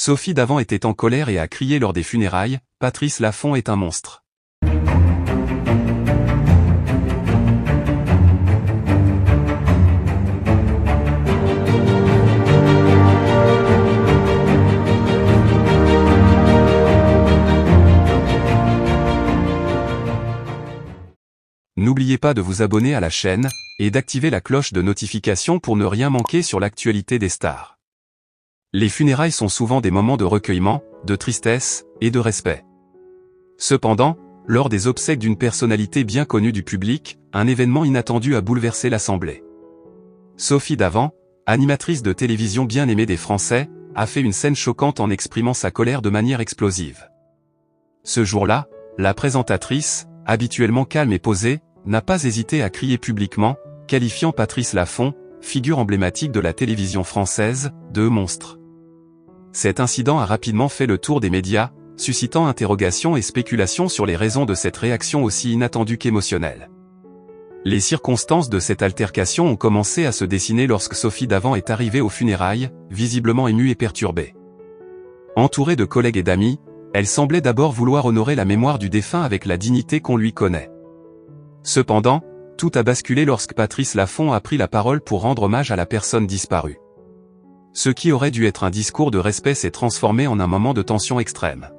Sophie Davant était en colère et a crié lors des funérailles « Patrice Laffont est un monstre ». N'oubliez pas de vous abonner à la chaîne et d'activer la cloche de notification pour ne rien manquer sur l'actualité des stars. Les funérailles sont souvent des moments de recueillement, de tristesse et de respect. Cependant, lors des obsèques d'une personnalité bien connue du public, un événement inattendu a bouleversé l'assemblée. Sophie Davant, animatrice de télévision bien aimée des Français, a fait une scène choquante en exprimant sa colère de manière explosive. Ce jour-là, la présentatrice, habituellement calme et posée, n'a pas hésité à crier publiquement, qualifiant Patrice Laffont, figure emblématique de la télévision française, de monstre. Cet incident a rapidement fait le tour des médias, suscitant interrogations et spéculations sur les raisons de cette réaction aussi inattendue qu'émotionnelle. Les circonstances de cette altercation ont commencé à se dessiner lorsque Sophie Davant est arrivée aux funérailles, visiblement émue et perturbée. Entourée de collègues et d'amis, elle semblait d'abord vouloir honorer la mémoire du défunt avec la dignité qu'on lui connaît. Cependant, tout a basculé lorsque Patrice Laffont a pris la parole pour rendre hommage à la personne disparue. Ce qui aurait dû être un discours de respect s'est transformé en un moment de tension extrême.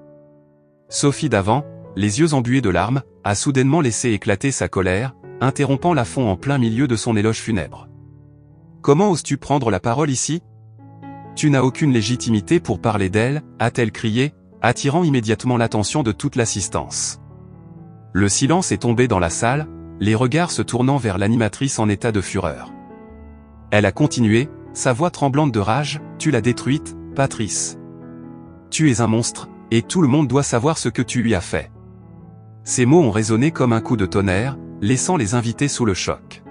Sophie Davant, les yeux embués de larmes, a soudainement laissé éclater sa colère, interrompant Laffont en plein milieu de son éloge funèbre. « Comment oses-tu prendre la parole ici ? Tu n'as aucune légitimité pour parler d'elle » a-t-elle crié, attirant immédiatement l'attention de toute l'assistance. Le silence est tombé dans la salle, les regards se tournant vers l'animatrice en état de fureur. Elle a continué, sa voix tremblante de rage, « Tu l'as détruite, Patrice. Tu es un monstre, et tout le monde doit savoir ce que tu lui as fait. » Ces mots ont résonné comme un coup de tonnerre, laissant les invités sous le choc.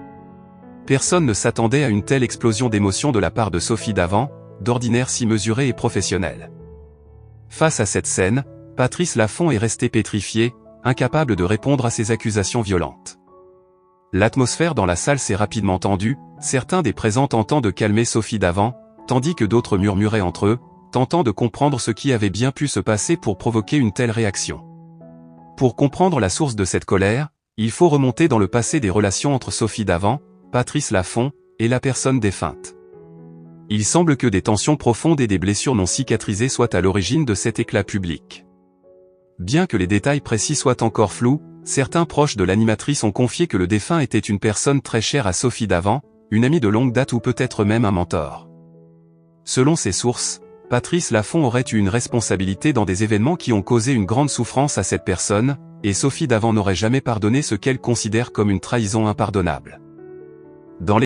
Personne ne s'attendait à une telle explosion d'émotions de la part de Sophie Davant, d'ordinaire si mesurée et professionnelle. Face à cette scène, Patrice Laffont est resté pétrifié, incapable de répondre à ces accusations violentes. L'atmosphère dans la salle s'est rapidement tendue, certains des présents tentant de calmer Sophie Davant, tandis que d'autres murmuraient entre eux, tentant de comprendre ce qui avait bien pu se passer pour provoquer une telle réaction. Pour comprendre la source de cette colère, il faut remonter dans le passé des relations entre Sophie Davant, Patrice Laffont, et la personne défunte. Il semble que des tensions profondes et des blessures non cicatrisées soient à l'origine de cet éclat public. Bien que les détails précis soient encore flous, certains proches de l'animatrice ont confié que le défunt était une personne très chère à Sophie Davant, une amie de longue date ou peut-être même un mentor. Selon ces sources, Patrice Laffont aurait eu une responsabilité dans des événements qui ont causé une grande souffrance à cette personne, et Sophie Davant n'aurait jamais pardonné ce qu'elle considère comme une trahison impardonnable. Dans